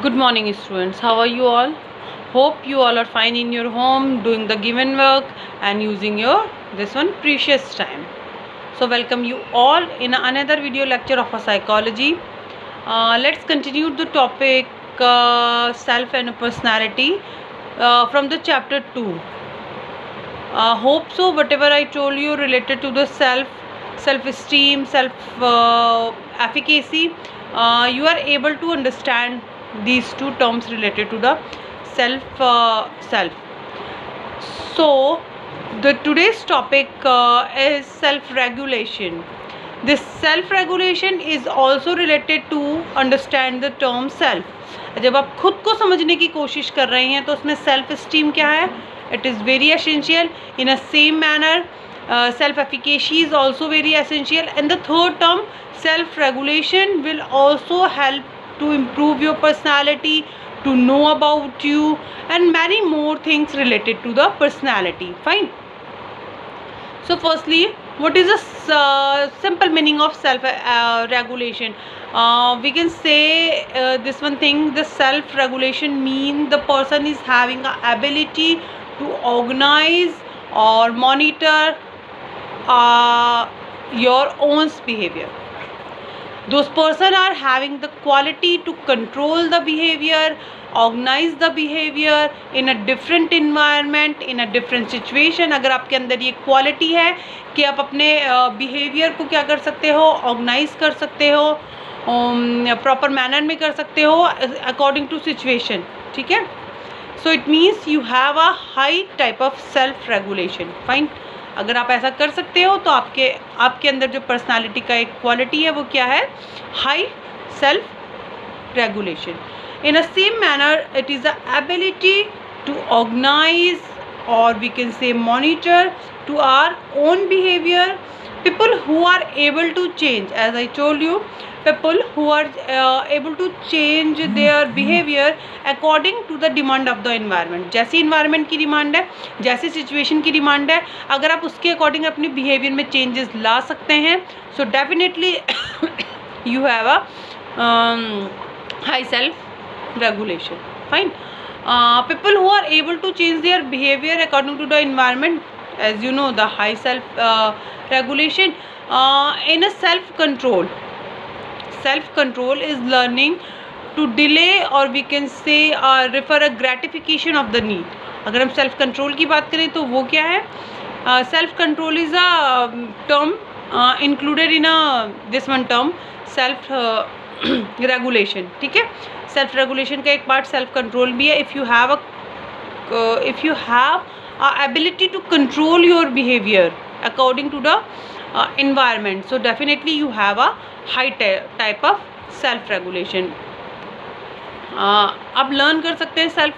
Good morning, students. How are you all? Hope you all are fine in your home, doing the given work and using your this one precious time. So welcome you all in another video lecture of a psychology. Let's continue the topic self and personality from the chapter 2. Hope so whatever I told you related to the self-esteem, efficacy, you are able to understand these two terms related to the self. So the today's topic is self-regulation. This self-regulation is also related to understand the term self. जब आप खुद को समझने की कोशिश कर रहे हैं तो उसमें सेल्फ एस्टीम क्या है? It is very essential. In a same manner, self-efficacy is also very essential. And the third term, self-regulation, will also help to improve your personality, to know about you, and many more things related to the personality. Fine. So firstly, what is the simple meaning of self-regulation? We can say this one thing, the self-regulation means the person is having the ability to organize or monitor your own behavior. Those person are having the quality to control the behavior, organize the behavior in a different environment, in a different situation. अगर आपके अंदर ये quality है कि आप अपने behavior को क्या कर सकते हो, organize कर सकते हो, proper manner में कर सकते हो according to situation. ठीक है? So it means you have a high type of self-regulation. Fine. अगर आप ऐसा कर सकते हो तो आपके अंदर जो पर्सनालिटी का एक क्वालिटी है वो क्या है? High self regulation. In a same manner it is the ability to organise और we can say monitor to our own behaviour. People who are able to change, as I told you, people who are able to change their behavior according to the demand of the environment. जैसी environment की demand है, जैसी situation की demand है, अगर आप उसके according अपने बिहेवियर में चेंजेस ला सकते हैं, so definitely you have a high self regulation. Fine. People who are able to change their behavior according to the environment, as you know, the high self regulation in a self-control. Self-control is learning to delay or we can say refer a gratification of the need. अगर हम self control की बात करें तो वो क्या है? Self control is a term included in this one term self regulation. ठीक है? Self regulation का एक part self control भी है. If you have ability to control your behavior according to the environment, so definitely you have a high type of self regulation. आप learn कर सकते हैं सेल्फ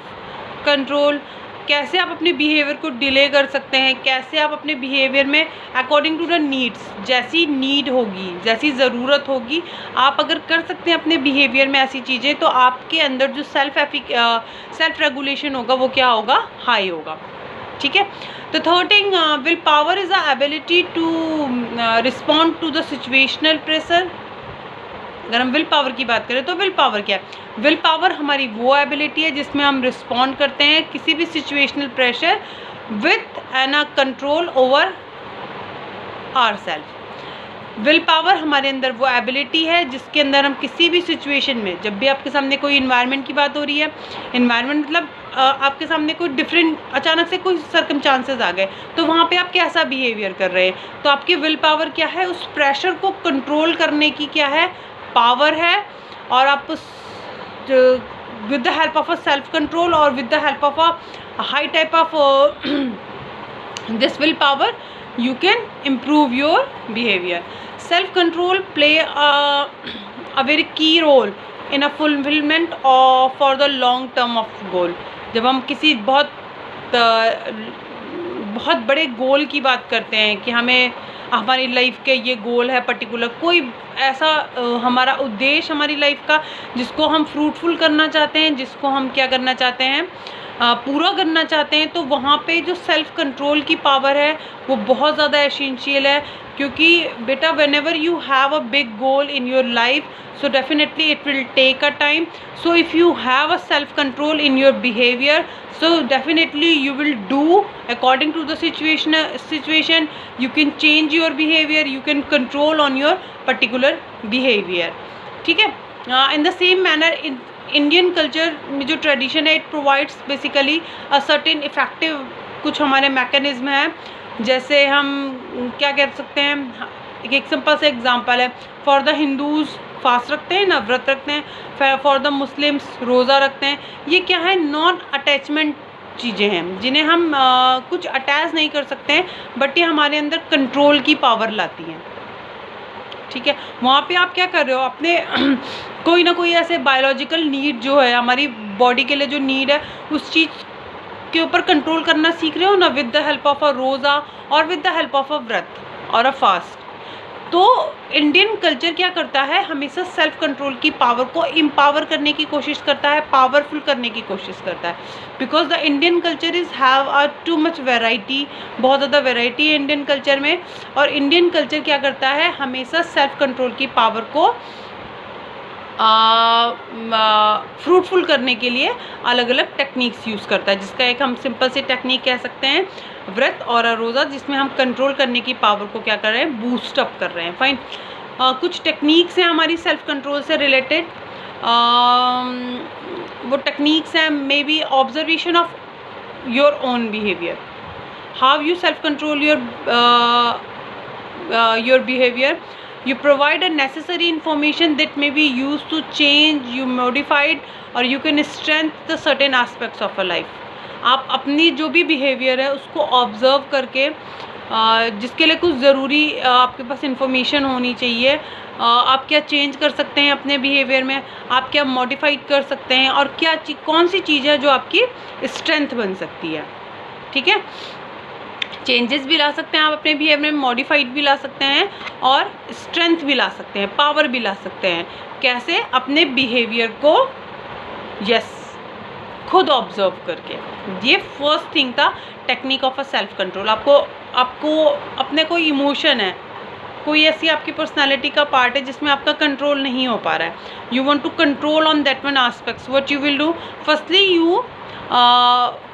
कंट्रोल. कैसे आप अपने बिहेवियर को डिले कर सकते हैं, कैसे आप अपने बिहेवियर में अकॉर्डिंग टू द नीड्स, जैसी नीड होगी, जैसी ज़रूरत होगी, आप अगर कर सकते हैं अपने बिहेवियर में ऐसी चीज़ें, तो आपके अंदर जो सेल्फ रेगुलेशन होगा वो क्या होगा? हाई होगा. ठीक है? The third thing, willpower is the ability to respond to the situational pressure. अगर हम विल पावर की बात करें तो विल पावर क्या है? विल पावर हमारी वो एबिलिटी है जिसमें हम रिस्पॉन्ड करते हैं किसी भी situational pressure with an control over our self. Willpower हमारे अंदर वो एबिलिटी है जिसके अंदर हम किसी भी सिचुएशन में, जब भी आपके सामने कोई इन्वायरमेंट की बात हो रही है, इन्वायरमेंट मतलब आपके सामने कोई डिफरेंट अचानक से कोई सर्कमस्टांसेस आ गए, तो वहाँ पे आप कैसा बिहेवियर कर रहे हैं, तो आपकी विल पावर क्या है? उस प्रेशर को कंट्रोल करने की क्या है? पावर है. और आप उस with the help of a self control और with the help of a high type of this will power you can improve your behavior. Self control play a very key role in a fulfillment of for the long term of goal. जब हम किसी बहुत बड़े गोल की बात करते हैं कि हमें हमारी लाइफ के ये गोल है पर्टिकुलर, कोई ऐसा हमारा उद्देश्य हमारी लाइफ का जिसको हम फ्रूटफुल करना चाहते हैं, जिसको हम क्या करना चाहते हैं, पूरा करना चाहते हैं, तो वहाँ पे जो सेल्फ कंट्रोल की पावर है वो बहुत ज़्यादा एसेंशियल है। क्योंकि बेटा whenever you have a big goal in your life, so definitely it will take a time. So if you have a self control in your behavior, so definitely you will do according to the situation. You can change your behavior, you can control on your particular behavior. ठीक है। in the same manner in Indian culture में जो tradition है, it provides basically a certain effective कुछ हमारे mechanism हैं। जैसे हम क्या कह सकते हैं, एक सिंपल सा एग्जांपल है, फॉर द हिंदूज़ फास्ट रखते हैं ना, व्रत रखते हैं, फॉर द मुस्लिम्स रोज़ा रखते हैं। ये क्या है, नॉन अटैचमेंट चीज़ें हैं जिन्हें हम कुछ अटैच नहीं कर सकते हैं, बट ये हमारे अंदर कंट्रोल की पावर लाती हैं। ठीक है, वहाँ पे आप क्या कर रहे हो, अपने कोई ना कोई ऐसे बायोलॉजिकल नीड जो है हमारी बॉडी के लिए, जो नीड है उस चीज़ के ऊपर कंट्रोल करना सीख रहे हो ना, विद द हेल्प ऑफ अ रोज़ा और विद द हेल्प ऑफ अ व्रत और अ फास्ट। तो इंडियन कल्चर क्या करता है, हमेशा सेल्फ कंट्रोल की पावर को एम्पावर करने की कोशिश करता है, पावरफुल करने की कोशिश करता है। Because the Indian culture is have a too much variety, बहुत ज़्यादा वेराइटी है इंडियन कल्चर में। और इंडियन कल्चर क्या करता है, हमेशा सेल्फ कंट्रोल की पावर को फ्रूटफुल करने के लिए अलग अलग टेक्निक्स यूज़ करता है, जिसका एक हम सिंपल सी टेक्निक कह सकते हैं व्रत और रोज़ा, जिसमें हम कंट्रोल करने की पावर को क्या कर रहे हैं, बूस्ट अप कर रहे हैं। फाइन, कुछ टेक्निक्स हैं हमारी सेल्फ कंट्रोल से रिलेटेड। वो टेक्निक्स हैं may be observation of your own behaviour, how you self control your behaviour, you provide a necessary information that may be used to change, you modified or you can strengthen the certain aspects of a life. आप अपनी जो भी behaviour है उसको observe करके, जिसके लिए कुछ ज़रूरी आपके पास इंफॉर्मेशन होनी चाहिए, आप क्या चेंज कर सकते हैं अपने बिहेवियर में, आप क्या मॉडिफाइड कर सकते हैं, और क्या कौन सी चीज़ है जो आपकी स्ट्रेंथ बन सकती है। ठीक है, चेंजेस भी ला सकते हैं आप अपने बिहेवियर में, मॉडिफाइड भी ला सकते हैं और स्ट्रेंथ भी ला सकते हैं, पावर भी ला सकते हैं। कैसे, अपने बिहेवियर को खुद ऑब्जर्व करके। ये फर्स्ट थिंग था, technique of a self control. आपको अपने कोई इमोशन है, कोई ऐसी आपकी पर्सनालिटी का पार्ट है जिसमें आपका कंट्रोल नहीं हो पा रहा है, you want to control on that one aspects, what you will do, firstly you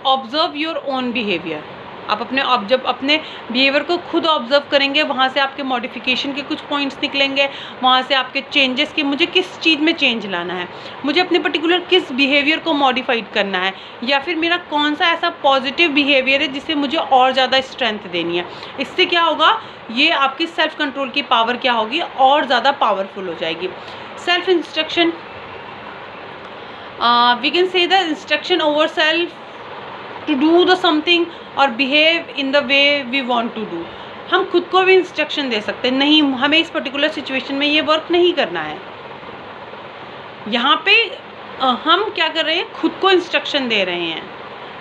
observe your own behaviour. आप जब अपने बिहेवियर को खुद ऑब्जर्व करेंगे, वहाँ से आपके मॉडिफिकेशन के कुछ पॉइंट्स निकलेंगे, वहाँ से आपके चेंजेस की, मुझे किस चीज़ में चेंज लाना है, मुझे अपने पर्टिकुलर किस बिहेवियर को मॉडिफाइड करना है, या फिर मेरा कौन सा ऐसा पॉजिटिव बिहेवियर है जिससे मुझे और ज़्यादा स्ट्रेंथ देनी है। इससे क्या होगा, ये आपकी सेल्फ कंट्रोल की पावर क्या होगी, और ज़्यादा पावरफुल हो जाएगी। Self instruction, we can say the instruction over self to do the something और behave in the way we want to do. हम खुद को भी इंस्ट्रक्शन दे सकते हैं, नहीं हमें इस पर्टिकुलर सिचुएशन में ये वर्क नहीं करना है। यहाँ पे हम क्या कर रहे हैं, खुद को इंस्ट्रक्शन दे रहे हैं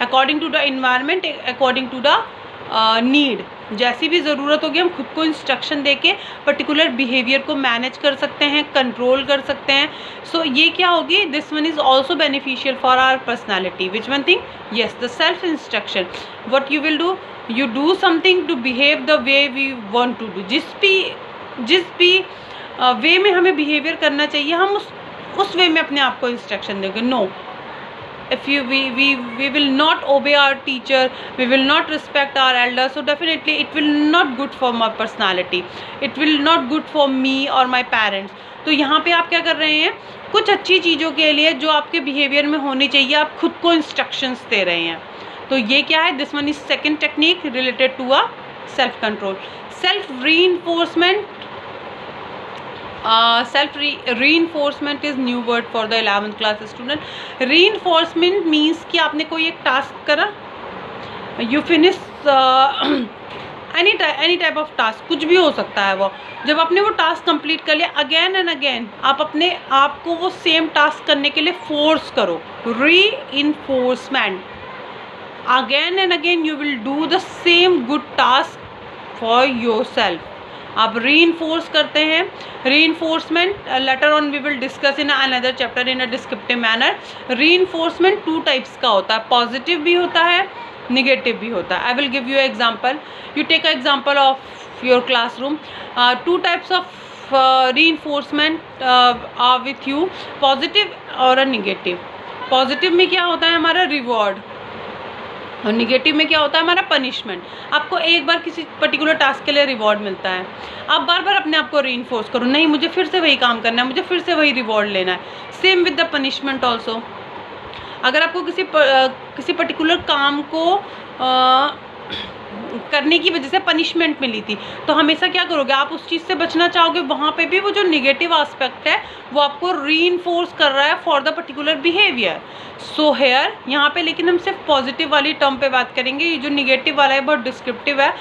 according to the environment, according to the need. जैसी भी ज़रूरत होगी हम खुद को इंस्ट्रक्शन दे के पर्टिकुलर बिहेवियर को मैनेज कर सकते हैं, कंट्रोल कर सकते हैं। सो ये क्या होगी, this one is also beneficial for our personality. Which one thing, yes, the self instruction, what you will do, you do something to behave the way we want to do. जिस भी वे में हमें बिहेवियर करना चाहिए, हम उस वे में अपने आप को इंस्ट्रक्शन देंगे। No, if we will not obey our teacher, we will not respect our elders, so definitely it will not good for my personality, it will not good for me or my parents. तो यहाँ पे आप क्या कर रहे हैं, कुछ अच्छी चीज़ों के लिए जो आपके बिहेवियर में होनी चाहिए, आप खुद को इंस्ट्रक्शंस दे रहे हैं। तो ये क्या है, this one is second technique related to a self control. Self reinforcement, self reinforcement is new word for the 11th class student. Reinforcement means कि आपने कोई एक टास्क करा, you finish any type of task, कुछ भी हो सकता है वो। जब आपने वो टास्क कंप्लीट कर लिया, अगेन एंड अगेन आप अपने आप को वो सेम टास्क करने के लिए फोर्स करो। Reinforcement, again and again you will do the same good task for yourself. आप रीइंफोर्स करते हैं. Reinforcement later on we will discuss in another chapter in a descriptive manner. Reinforcement 2 types का होता है, पॉजिटिव भी होता है, नेगेटिव भी होता है. I will give you example. You take a example of your classroom. 2 types of reinforcement are with you, positive और अ नेगेटिव. पॉजिटिव में क्या होता है हमारा रिवॉर्ड, और निगेटिव में क्या होता है हमारा पनिशमेंट. आपको एक बार किसी पर्टिकुलर टास्क के लिए रिवॉर्ड मिलता है, आप बार बार अपने आप को रीइंफोर्स करो, नहीं मुझे फिर से वही काम करना है, मुझे फिर से वही रिवॉर्ड लेना है. Same with the punishment also. अगर आपको किसी पर्टिकुलर काम को करने की वजह से पनिशमेंट मिली थी, तो हमेशा क्या करोगे, आप उस चीज़ से बचना चाहोगे. वहाँ पे भी वो जो निगेटिव एस्पेक्ट है वो आपको रीइंफोर्स कर रहा है for the particular behaviour. So here यहाँ पे लेकिन हम सिर्फ पॉजिटिव वाली टर्म पे बात करेंगे. ये जो निगेटिव वाला है बहुत डिस्क्रिप्टिव है.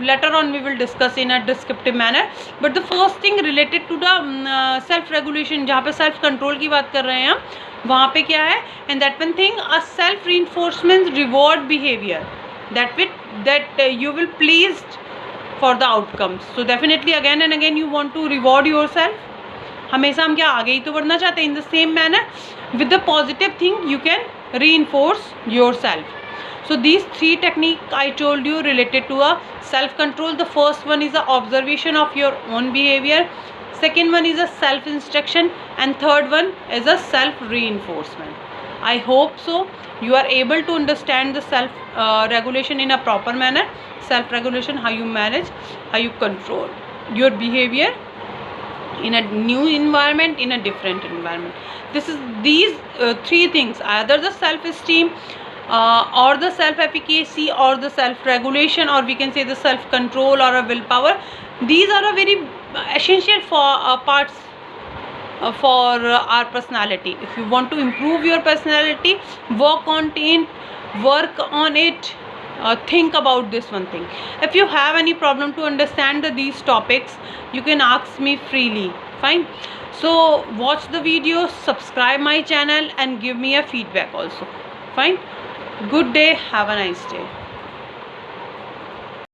Later on we will discuss in a descriptive manner. But the first thing related to the self regulation, जहाँ पे सेल्फ कंट्रोल की बात कर रहे हैं हम, वहाँ पे क्या है, and that one thing a self reinforcement reward behaviour that you will pleased for the outcomes. So definitely again and again you want to reward yourself. हमेशा हम क्या आगे ही तो बढ़ना चाहते हैं. In the same manner with the positive thing you can reinforce yourself. So these 3 techniques I told you related to a self control. The first one is the observation of your own behavior, second one is a self instruction, and third one is a self reinforcement. I hope so you are able to understand the self regulation in a proper manner. Self regulation, how you manage, how you control your behavior in a new environment, in a different environment. These 3 things, either the self esteem or the self efficacy or the self regulation, or we can say the self control or a willpower. These are a very essential for parts for our personality. If you want to improve your personality, work on it. Think about this one thing. If you have any problem to understand these topics, you can ask me freely. Fine. So watch the video, subscribe my channel, and give me a feedback also. Fine. Good day. Have a nice day.